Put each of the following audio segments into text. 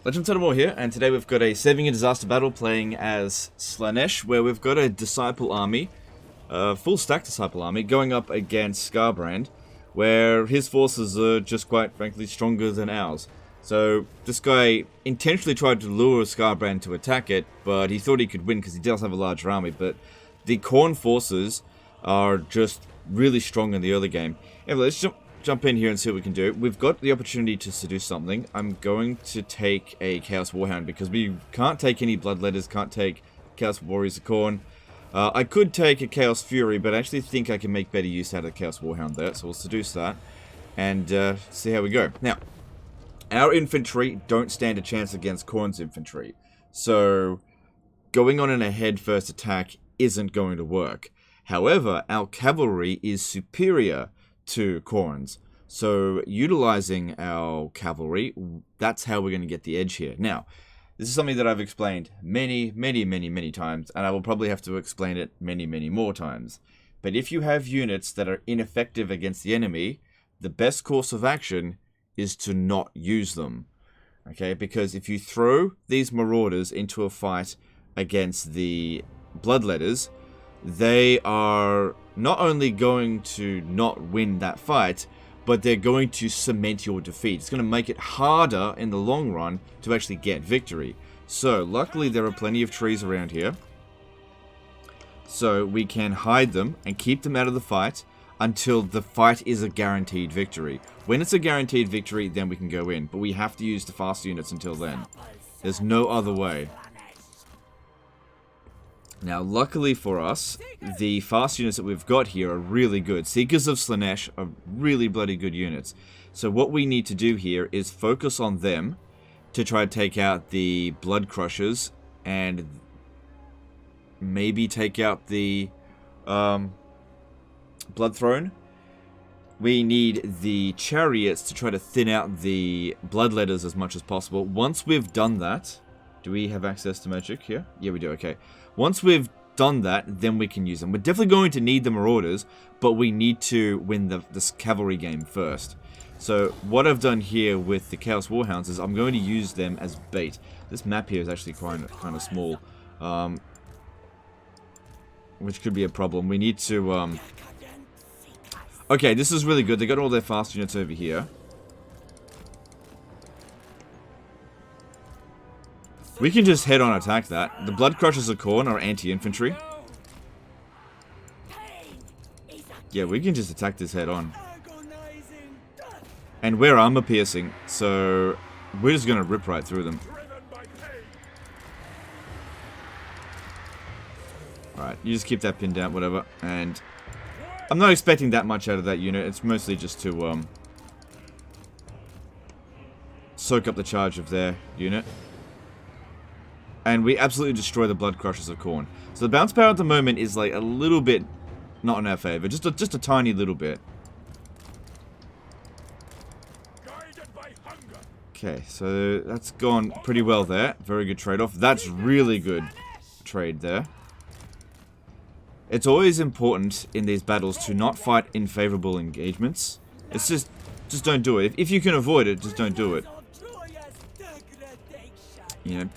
Legend of War here, and today we've got a saving a disaster battle playing as Slaanesh, where we've got a disciple army, a full stack disciple army, going up against Skarbrand, where his forces are just quite frankly stronger than ours. So this guy intentionally tried to lure Skarbrand to attack it, but he thought he could win because he does have a larger army, but the Khorne forces are just really strong in the early game. Anyway, let's jump in here and see what we can do. We've got the opportunity to seduce something. I'm going to take a Chaos Warhound because we can't take any Bloodletters, can't take Chaos Warriors of Khorne. I could take a Chaos Fury, but I actually think I can make better use out of the Chaos Warhound there, so we'll seduce that and see how we go. Now, our infantry don't stand a chance against Khorne's infantry, so going on in a head-first attack isn't going to work. However, our cavalry is superior to Khorne's, so utilizing our cavalry, that's how we're going to get the edge here. Now, this is something that I've explained many times, and I will probably have to explain it many more times. But if you have units that are ineffective against the enemy, the best course of action is to not use them. Okay, because if you throw these marauders into a fight against the Bloodletters, they are not only going to not win that fight, but they're going to cement your defeat. It's going to make it harder in the long run to actually get victory. So, luckily there are plenty of trees around here, so we can hide them and keep them out of the fight until the fight is a guaranteed victory. When it's a guaranteed victory, then we can go in, but we have to use the fast units until then. There's no other way. Now, luckily for us, the fast units that we've got here are really good. Seekers of Slaanesh are really bloody good units. So what we need to do here is focus on them to try to take out the Blood Crushers and maybe take out the Blood Throne. We need the chariots to try to thin out the Bloodletters as much as possible. Once we've done that, do we have access to magic here? Yeah, we do, okay. Once we've done that, then we can use them. We're definitely going to need the Marauders, but we need to win this cavalry game first. So what I've done here with the Chaos Warhounds is I'm going to use them as bait. This map here is actually kind of small, which could be a problem. We need to... Okay, this is really good. They got all their fast units over here. We can just head on attack that. The Blood Crushers of Khorne are anti-infantry. Yeah, we can just attack this head on. And we're armor piercing, so we're just gonna rip right through them. Alright, you just keep that pinned down, whatever. And I'm not expecting that much out of that unit. It's mostly just to soak up the charge of their unit. And we absolutely destroy the Blood Crushers of Khorne. So the bounce power at the moment is like a little bit not in our favor. Just a tiny little bit. Okay, so that's gone pretty well there. Very good trade-off. That's really good trade there. It's always important in these battles to not fight in favorable engagements. It's just don't do it. If you can avoid it, just don't do it. You know.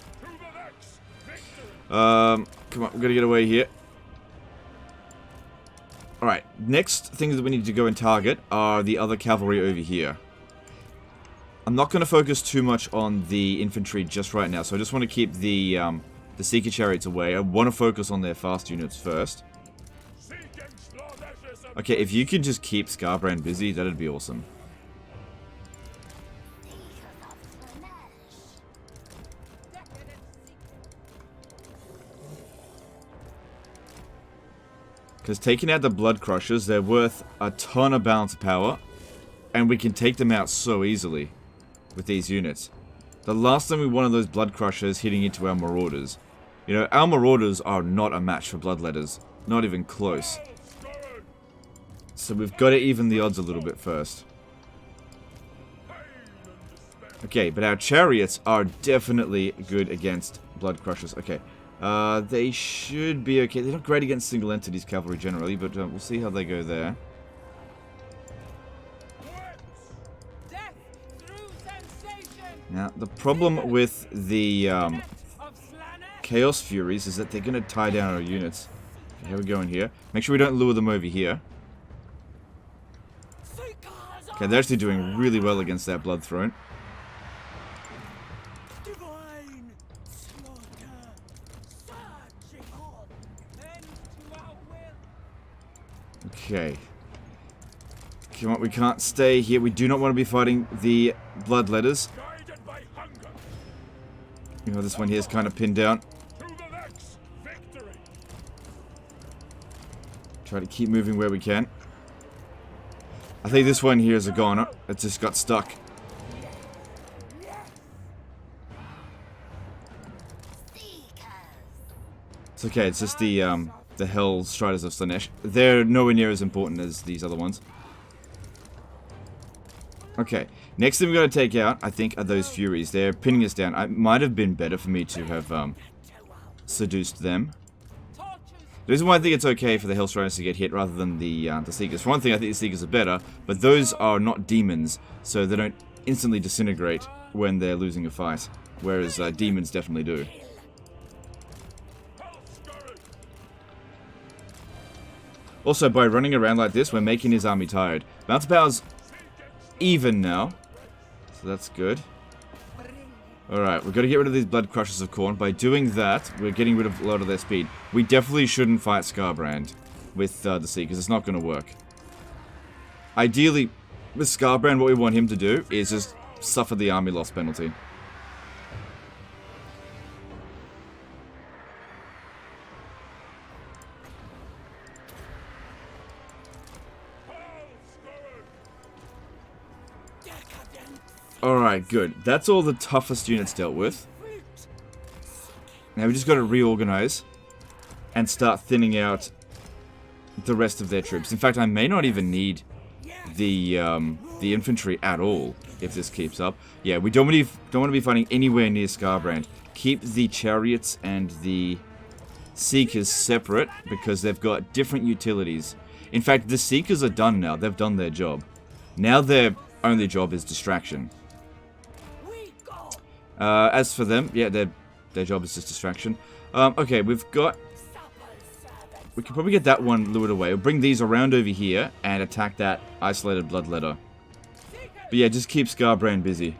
Come on, we've got to get away here. Alright, next things that we need to go and target are the other cavalry over here. I'm not going to focus too much on the infantry just right now, so I just want to keep the Seeker Chariots away. I want to focus on their fast units first. Okay, if you could just keep Skarbrand busy, that'd be awesome. Because taking out the Blood Crushers, they're worth a ton of balance of power, and we can take them out so easily with these units. The last time we wanted those Blood Crushers hitting into our Marauders. You know, our Marauders are not a match for Bloodletters. Not even close. So we've got to even the odds a little bit first. Okay, but our chariots are definitely good against Blood Crushers. Okay. They should be okay. They're not great against single entities cavalry generally, but we'll see how they go there. Now, the problem with the Chaos Furies is that they're going to tie down our units. Okay, here we go in here. Make sure we don't lure them over here. Okay, they're actually doing really well against that Blood Throne. Okay. Come on, we can't stay here. We do not want to be fighting the Bloodletters. You know, this one here is kind of pinned down. Try to keep moving where we can. I think this one here is a goner. It just got stuck. It's okay, it's just the Hell Striders of Slaanesh. They're nowhere near as important as these other ones. Okay, next thing we're going to take out, I think, are those Furies. They're pinning us down. It might have been better for me to have seduced them. The reason why I think it's okay for the Hellstriders to get hit rather than the Seekers. For one thing, I think the Seekers are better, but those are not demons, so they don't instantly disintegrate when they're losing a fight, whereas demons definitely do. Also, by running around like this, we're making his army tired. Bounce power's even now, so that's good. Alright, we've got to get rid of these Blood Crushers of Khorne. By doing that, we're getting rid of a lot of their speed. We definitely shouldn't fight Skarbrand with the Seekers. It's not going to work. Ideally, with Skarbrand, what we want him to do is just suffer the army loss penalty. Alright, good. That's all the toughest units dealt with. Now we just got to reorganize and start thinning out the rest of their troops. In fact, I may not even need the infantry at all if this keeps up. Yeah, we don't want to be fighting anywhere near Skarbrand. Keep the chariots and the Seekers separate because they've got different utilities. In fact, the Seekers are done now. They've done their job. Now their only job is distraction. As for them, yeah, their job is just distraction. Okay, we can probably get that one lured away. We'll bring these around over here and attack that isolated Bloodletter. But yeah, just keep Skarbrand busy.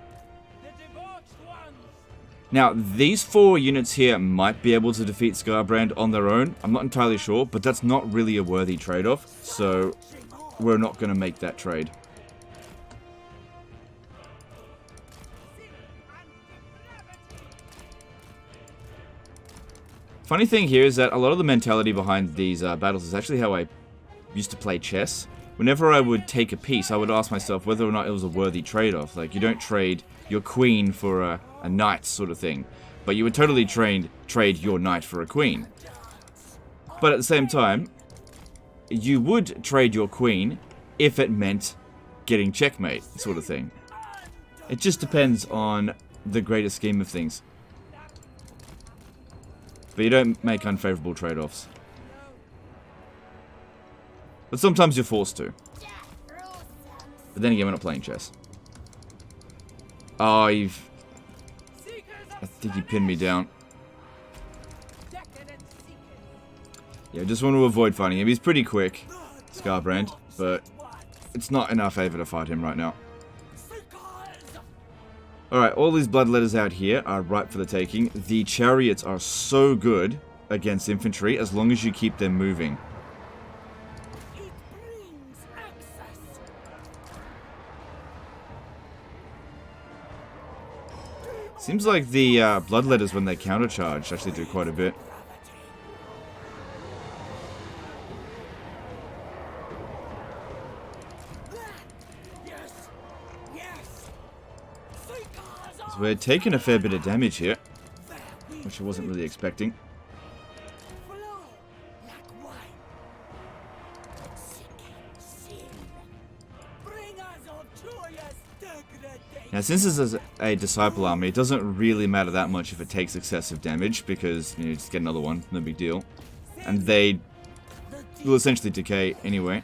Now, these 4 units here might be able to defeat Skarbrand on their own. I'm not entirely sure, but that's not really a worthy trade-off, so we're not going to make that trade. Funny thing here is that a lot of the mentality behind these battles is actually how I used to play chess. Whenever I would take a piece, I would ask myself whether or not it was a worthy trade-off. Like, you don't trade your queen for a knight sort of thing, but you would totally trade your knight for a queen. But at the same time, you would trade your queen if it meant getting checkmate sort of thing. It just depends on the greater scheme of things. But you don't make unfavorable trade-offs. But sometimes you're forced to. But then again, we're not playing chess. Oh, I think he pinned me down. Yeah, I just want to avoid fighting him. He's pretty quick, Skarbrand, but it's not in our favor to fight him right now. Alright, all these Bloodletters out here are ripe for the taking. The chariots are so good against infantry as long as you keep them moving. Seems like the Bloodletters, when they countercharge, actually do quite a bit. So we're taking a fair bit of damage here, which I wasn't really expecting. Now, since this is a Disciple army, it doesn't really matter that much if it takes excessive damage, because, you know, just get another one, no big deal. And they will essentially decay anyway.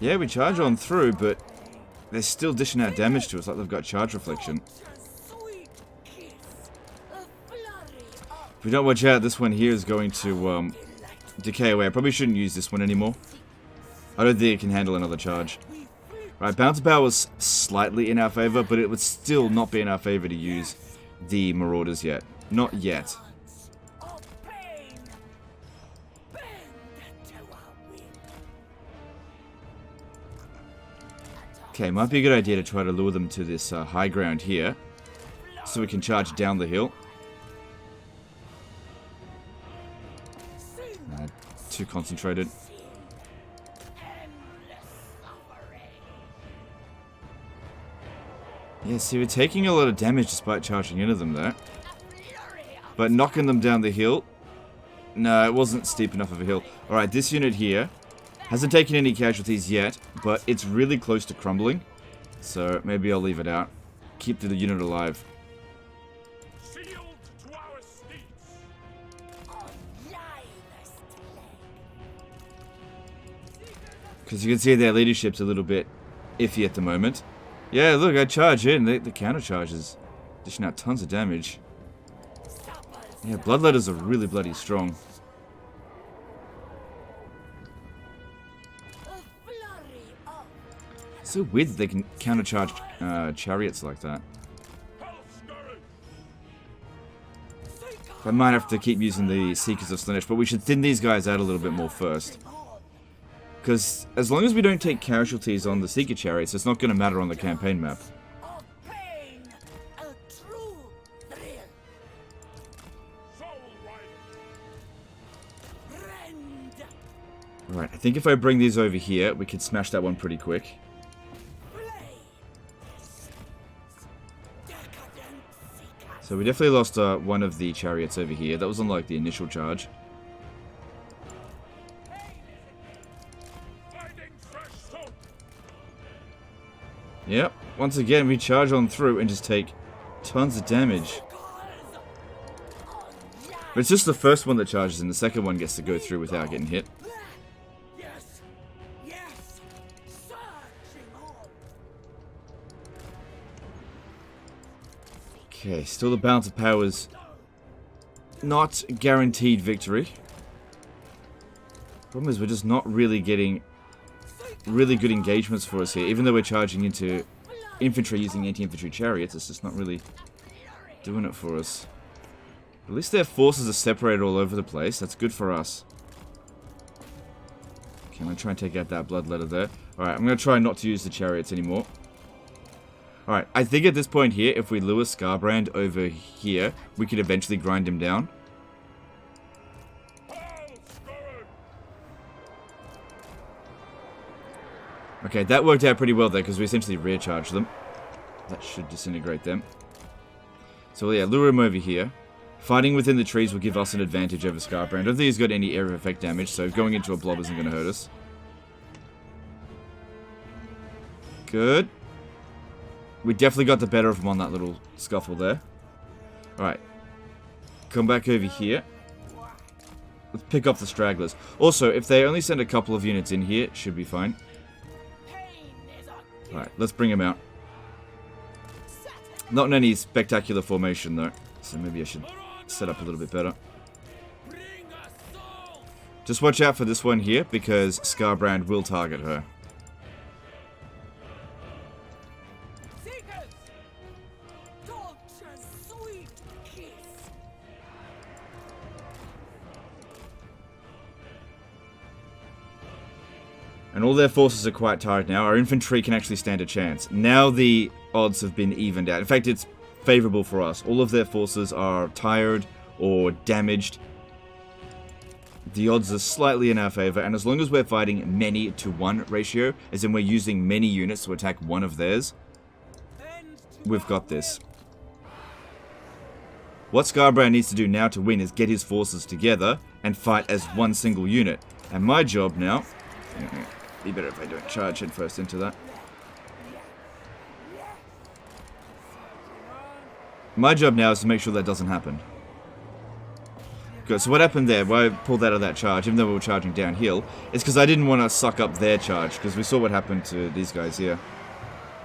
Yeah, we charge on through, but they're still dishing out damage to us like they've got charge reflection. If we don't watch out, this one here is going to decay away. I probably shouldn't use this one anymore. I don't think it can handle another charge. Right, bounce power was slightly in our favor, but it would still not be in our favor to use the Marauders yet. Not yet. Okay, might be a good idea to try to lure them to this high ground here, so we can charge down the hill. Too concentrated. Yeah, see, we're taking a lot of damage despite charging into them there. But knocking them down the hill... No, it wasn't steep enough of a hill. Alright, this unit here hasn't taken any casualties yet, but it's really close to crumbling. So maybe I'll leave it out. Keep the unit alive. Because you can see their leadership's a little bit iffy at the moment. Yeah, look, I charge in. The counter charges, dishing out tons of damage. Yeah, Bloodletters are really bloody strong. It's so weird that they can countercharge chariots like that. I might have to keep using the Seekers of Slaanesh, but we should thin these guys out a little bit more first. Because as long as we don't take casualties on the Seeker chariots, it's not going to matter on the campaign map. Right, I think if I bring these over here, we can smash that one pretty quick. So we definitely lost one of the chariots over here. That was on like the initial charge. Yep, once again we charge on through and just take tons of damage. But it's just the first one that charges and the second one gets to go through without getting hit. Okay, still the balance of powers. Not guaranteed victory. Problem is we're just not really getting really good engagements for us here. Even though we're charging into infantry using anti-infantry chariots, it's just not really doing it for us. At least their forces are separated all over the place. That's good for us. Okay, I'm going to try and take out that bloodletter there. Alright, I'm going to try not to use the chariots anymore. Alright, I think at this point here, if we lure Skarbrand over here, we could eventually grind him down. Okay, that worked out pretty well there, because we essentially rear charged them. That should disintegrate them. So yeah, lure him over here. Fighting within the trees will give us an advantage over Skarbrand. I don't think he's got any area of effect damage, so going into a blob isn't going to hurt us. Good. We definitely got the better of him on that little scuffle there. Alright. Come back over here. Let's pick up the stragglers. Also, if they only send a couple of units in here, it should be fine. Alright, let's bring him out. Not in any spectacular formation, though. So maybe I should set up a little bit better. Just watch out for this one here, because Skarbrand will target her. And all their forces are quite tired now. Our infantry can actually stand a chance. Now the odds have been evened out. In fact, it's favorable for us. All of their forces are tired or damaged. The odds are slightly in our favor, and as long as we're fighting many to one ratio, as in we're using many units to attack one of theirs, we've got this. What Skarbrand needs to do now to win is get his forces together and fight as one single unit. And my job now... Be better if I don't charge head first into that. My job now is to make sure that doesn't happen. Good. So what happened there, why I pulled out of that charge, even though we were charging downhill, is because I didn't want to suck up their charge, because we saw what happened to these guys here.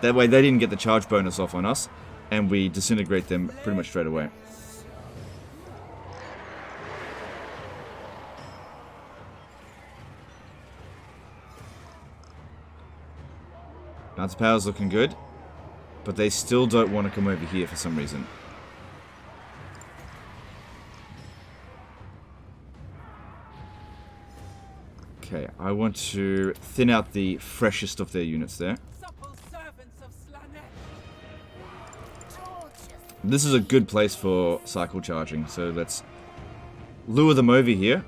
That way they didn't get the charge bonus off on us, and we disintegrate them pretty much straight away. Bounce of power's looking good, but they still don't want to come over here for some reason. Okay, I want to thin out the freshest of their units there. This is a good place for cycle charging, so let's lure them over here.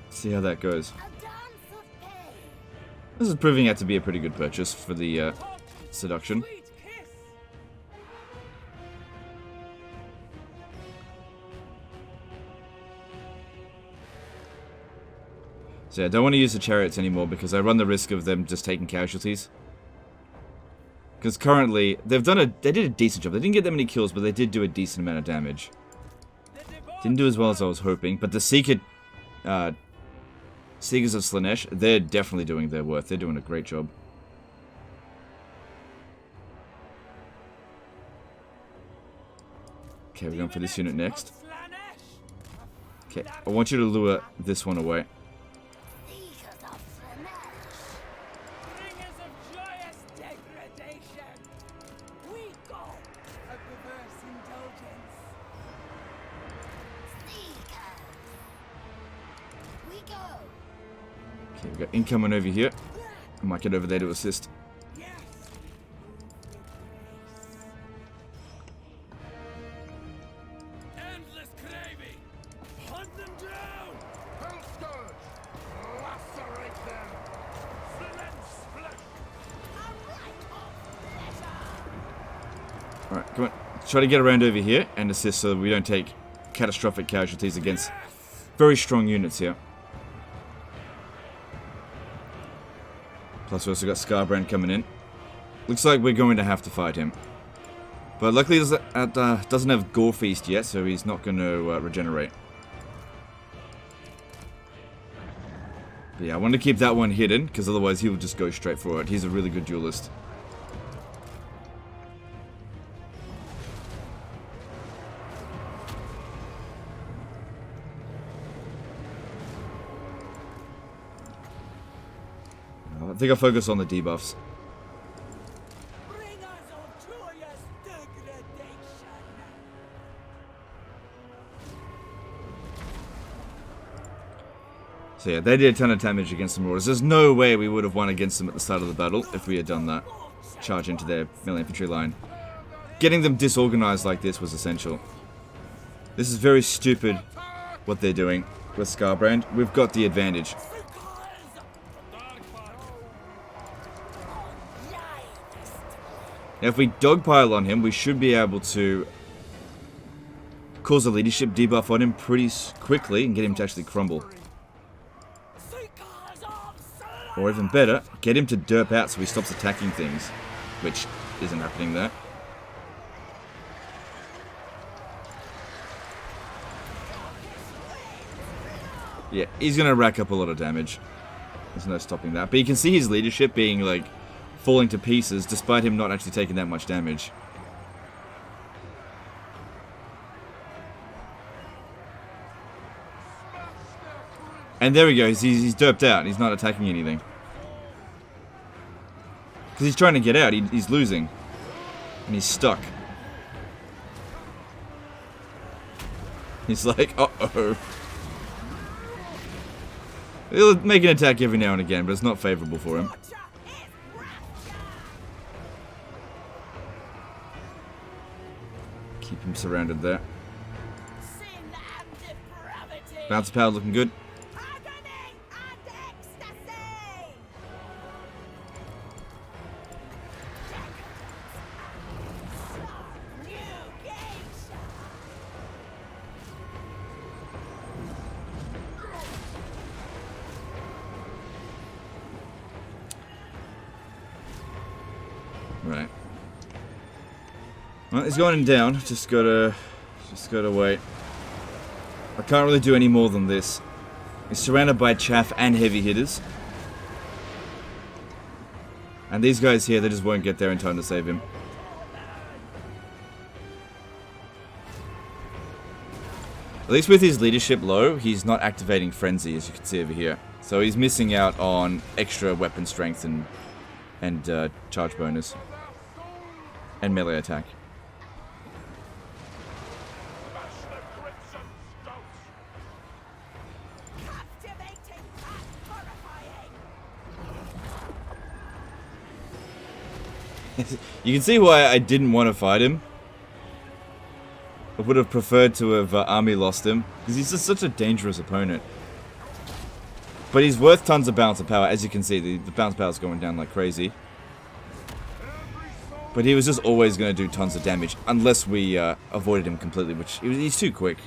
See how that goes. This is proving out to be a pretty good purchase for the seduction. So yeah, I don't want to use the chariots anymore because I run the risk of them just taking casualties. Because currently, they did a decent job. They didn't get that many kills, but they did do a decent amount of damage. Didn't do as well as I was hoping, but the Seekers of Slaanesh, they're definitely doing their worth. They're doing a great job. Okay, we're going for this unit next. Okay, I want you to lure this one away. Okay, we got incoming over here. I might get over there to assist. Alright, come on. Try to get around over here and assist so that we don't take catastrophic casualties against very strong units here. Plus we also got Skarbrand coming in. Looks like we're going to have to fight him. But luckily he doesn't have Gore Feast yet, so he's not going to regenerate. But yeah, I want to keep that one hidden, because otherwise he will just go straight for it. He's a really good duelist. I think I'll focus on the debuffs. So yeah, they did a ton of damage against the Marauders. There's no way we would have won against them at the start of the battle if we had done that. Charge into their melee infantry line. Getting them disorganized like this was essential. This is very stupid what they're doing with Skarbrand. We've got the advantage. Now, if we dogpile on him, we should be able to cause a leadership debuff on him pretty quickly and get him to actually crumble. Or even better, get him to derp out so he stops attacking things, which isn't happening there. Yeah, he's going to rack up a lot of damage. There's no stopping that. But you can see his leadership being, like, falling to pieces, despite him not actually taking that much damage. And there he goes, he's derped out, he's not attacking anything. Because he's trying to get out, he's losing. And he's stuck. He's like, uh-oh. He'll make an attack every now and again, but it's not favorable for him. Keep him surrounded there. Bounce of power looking good. Right. Well, he's going down. Just gotta wait. I can't really do any more than this. He's surrounded by chaff and heavy hitters. And these guys here, they just won't get there in time to save him. At least with his leadership low, he's not activating Frenzy, as you can see over here. So he's missing out on extra weapon strength and charge bonus. And melee attack. You can see why I didn't want to fight him. I would have preferred to have army lost him, because he's just such a dangerous opponent. But he's worth tons of balance of power. As you can see, the balance power is going down like crazy. But he was just always going to do tons of damage, unless we avoided him completely, which he's too quick.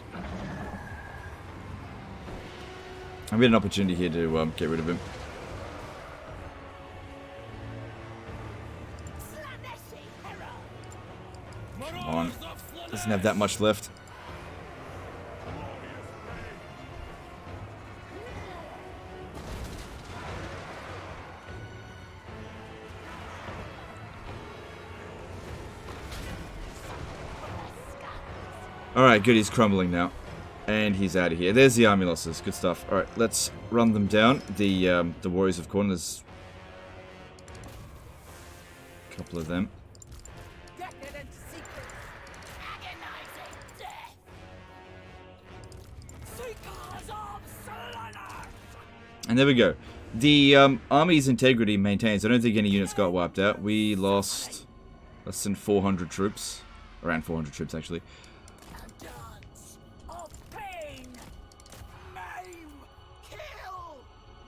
I had an opportunity here to get rid of him. Come on. Doesn't have that much left. Alright, good, he's crumbling now. And he's out of here. There's the army losses. Good stuff. Alright, let's run them down. The Warriors of Khorne, there's a couple of them. And there we go. The army's integrity maintains. I don't think any units got wiped out. We lost less than 400 troops. Around 400 troops, actually.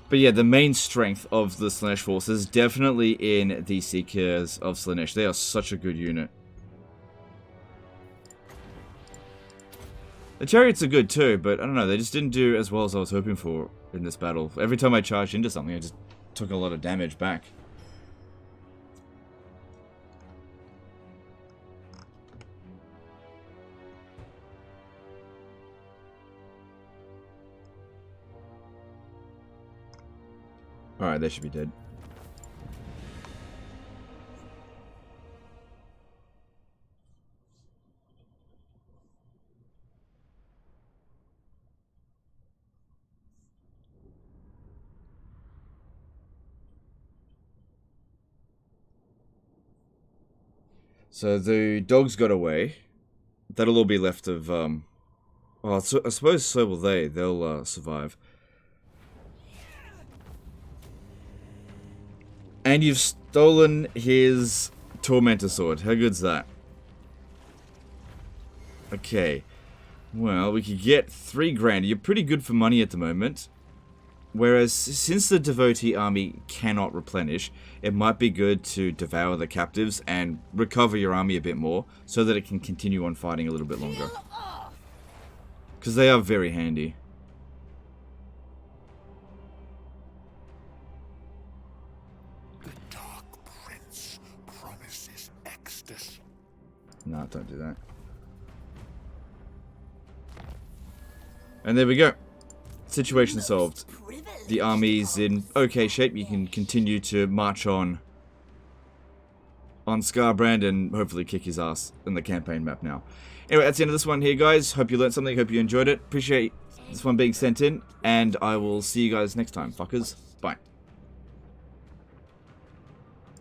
But yeah, the main strength of the Slaanesh force is definitely in the Seekers of Slaanesh. They are such a good unit. The chariots are good too, but I don't know, they just didn't do as well as I was hoping for in this battle. Every time I charged into something, I just took a lot of damage back. Alright, they should be dead. So the dogs got away. That'll all be left of, well, I suppose so will they. They'll survive. And you've stolen his Tormentor Sword. How good's that? Okay. Well, we could get 3 grand. You're pretty good for money at the moment. Whereas, since the Devotee army cannot replenish, it might be good to devour the captives and recover your army a bit more, so that it can continue on fighting a little bit longer. Because they are very handy. The Dark Prince promises ecstasy. No, don't do that. And there we go. Situation solved. The army's in okay shape. You can continue to march on Skarbrand and hopefully kick his ass in the campaign map now. Anyway, that's the end of this one here, guys. Hope you learned something. Hope you enjoyed it. Appreciate this one being sent in. And I will see you guys next time, fuckers. Bye.